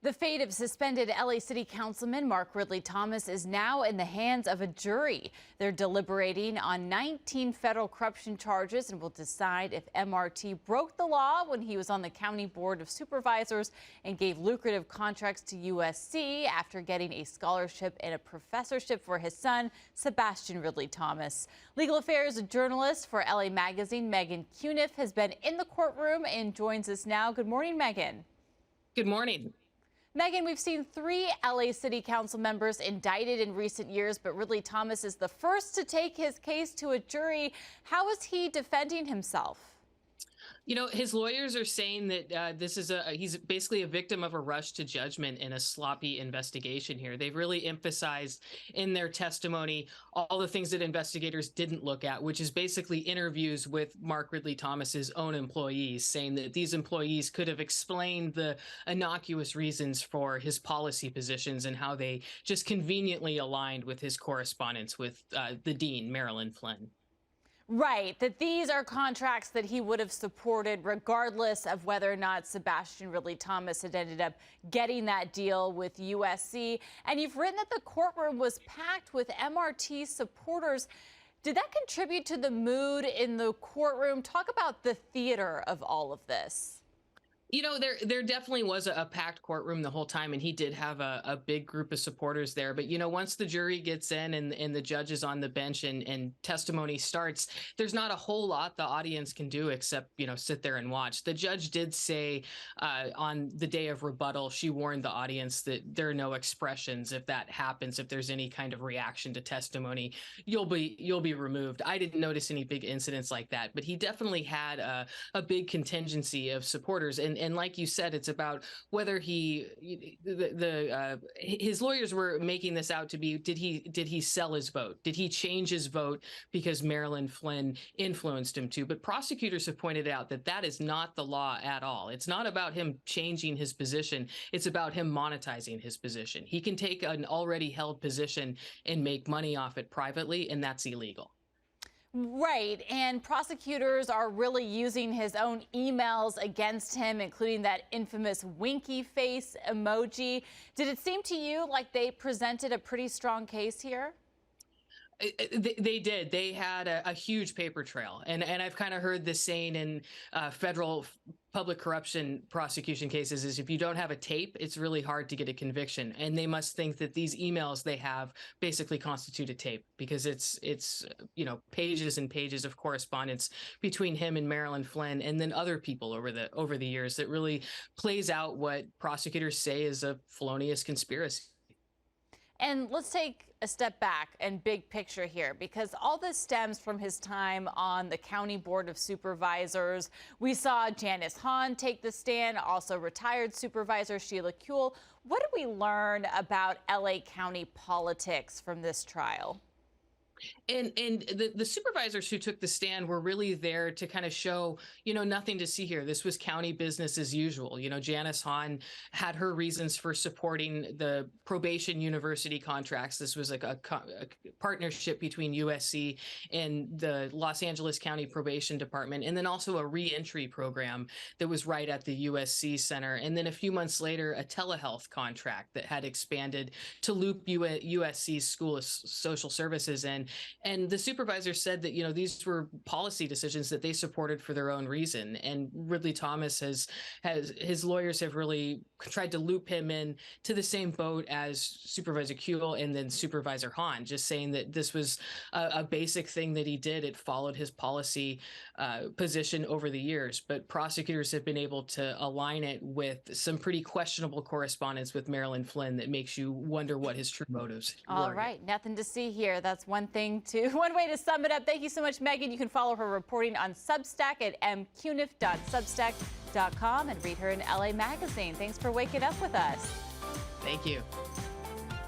The fate of suspended LA City Councilman Mark Ridley-Thomas is now in the hands of a jury. They're deliberating on 19 federal corruption charges and will decide if MRT broke the law when he was on the County Board of Supervisors and gave lucrative contracts to USC after getting a scholarship and a professorship for his son, Sebastian Ridley-Thomas. Legal affairs journalist for LA Magazine, Megan Cuniff, has been in the courtroom and joins us now. Good morning, Megan. Good morning. Megan, we've seen 3 LA City Council members indicted in recent years, but Ridley-Thomas is the first to take his case to a jury. How is he defending himself? You know, his lawyers are saying that he's basically a victim of a rush to judgment in a sloppy investigation here. They've really emphasized in their testimony all the things that investigators didn't look at, which is basically interviews with Mark Ridley-Thomas's own employees, saying that these employees could have explained the innocuous reasons for his policy positions and how they just conveniently aligned with his correspondence with the dean, Marilyn Flynn. Right, that these are contracts that he would have supported regardless of whether or not Sebastian Ridley-Thomas had ended up getting that deal with USC. And you've written that the courtroom was packed with MRT supporters. Did that contribute to the mood in the courtroom? Talk about the theater of all of this. You know, there definitely was a packed courtroom the whole time, and he did have a big group of supporters there. But, you know, once the jury gets in and the judge is on the bench and testimony starts, there's not a whole lot the audience can do except, you know, sit there and watch. The judge did say on the day of rebuttal, she warned the audience that there are no expressions. If that happens, if there's any kind of reaction to testimony, you'll be removed. I didn't notice any big incidents like that, but he definitely had a big contingency of supporters. And like you said, it's about whether his lawyers were making this out to be, did he sell his vote? Did he change his vote because Marilyn Flynn influenced him to? But prosecutors have pointed out that that is not the law at all. It's not about him changing his position. It's about him monetizing his position. He can take an already held position and make money off it privately, and that's illegal. Right, and prosecutors are really using his own emails against him, including that infamous winky face emoji. Did it seem to you like they presented a pretty strong case here? They did. They had a huge paper trail. And I've kind of heard this saying in federal public corruption prosecution cases is if you don't have a tape, it's really hard to get a conviction. And they must think that these emails they have basically constitute a tape because it's you know, pages and pages of correspondence between him and Marilyn Flynn and then other people over the years that really plays out what prosecutors say is a felonious conspiracy. And let's take a step back and big picture here, because all this stems from his time on the County Board of Supervisors. We saw Janice Hahn take the stand, also retired Supervisor Sheila Kuehl. What did we learn about LA County politics from this trial? And the supervisors who took the stand were really there to kind of show, you know, nothing to see here. This was county business as usual. You know, Janice Hahn had her reasons for supporting the probation university contracts. This was like a partnership between USC and the Los Angeles County Probation Department, and then also a reentry program that was right at the USC Center. And then a few months later, a telehealth contract that had expanded to loop USC's School of Social Services in. And the supervisor said that, you know, these were policy decisions that they supported for their own reason. And Ridley-Thomas his lawyers have really tried to loop him in to the same boat as Supervisor Kuehl and then Supervisor Hahn, just saying that this was a basic thing that he did. It followed his policy position over the years. But prosecutors have been able to align it with some pretty questionable correspondence with Marilyn Flynn that makes you wonder what his true motives were. All right, nothing to see here. That's one way to sum it up. Thank you so much, Megan. You can follow her reporting on Substack at mcuniff.substack.com and read her in LA Magazine. Thanks for waking up with us. Thank you.